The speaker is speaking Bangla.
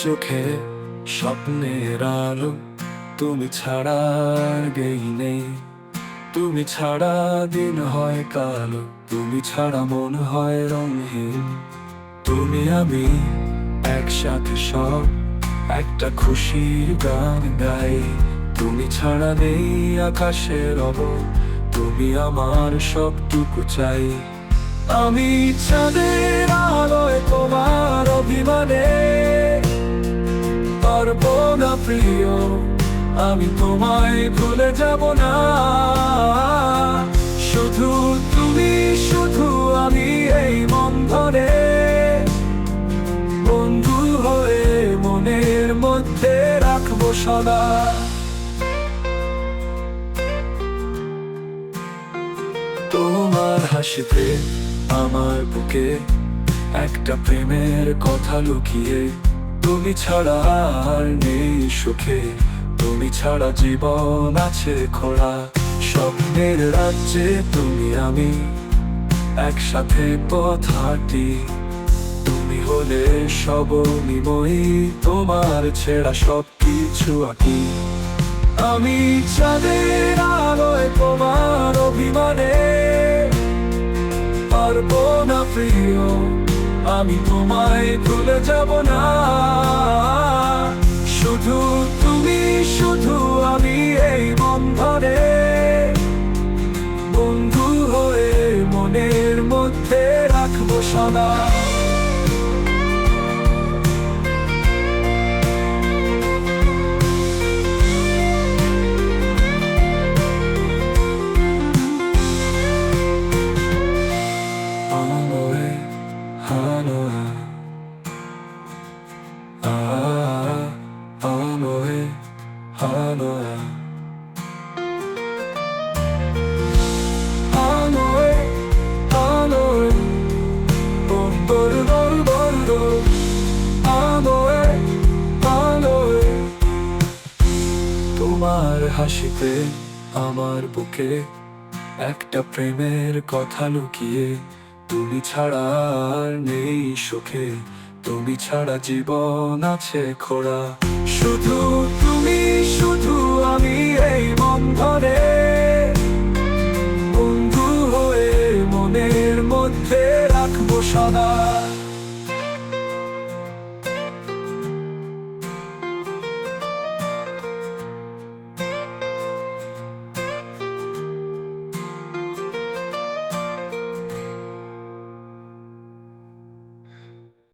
চোখে স্বপ্নের আলো, তুমি ছাড়া আর গেই নেই। তুমি ছাড়া দিন হয় কালো, তুমি ছাড়া মন হয় রঙহীন। তুমি আমি একসাথে সব একটা খুশির গান গাই। তুমি ছাড়া নেই আকাশের রব, তুমি আমার সবটুকু চাই। আমি চাঁদের আলোয় তোমার অভিমানে পারবো না প্রিয়, আমি তোমায় ভুলে যাব না। শুধু তুমি, শুধু আমি এই বন্ধনে বন্ধু হয়ে মনের মধ্যে রাখবো সদা। তোমার হাসিতে আমার বুকে একটা প্রেমের কথা লুকিয়ে। তুমি ছাড়া আর নেই সুখে, তুমি ছাড়া জীবন আছে খোলা। স্বপ্নের রাজ্যে তুমি আমি একসাথে পথ হাঁটি। তুমি হলে সবনিময়ী, তোমার ছেড়া সব কিছু আঁকি। আমি চাঁদের আলোয় তোমার অভিমানে পারবো না প্রিয়, আমি তোমায় ভুলে যাব না। শুধু তুমি, শুধু আমি এই বন্ধনে বন্ধু হয়ে মনের মধ্যে রাখবো সদা। তোমার হাসিতে আমার বুকে একটা প্রেমের কথা লুকিয়ে। তুমি ছাড়া আর নেই সুখে, তুমি ছাড়া জীবন আছে খোলা। শুধু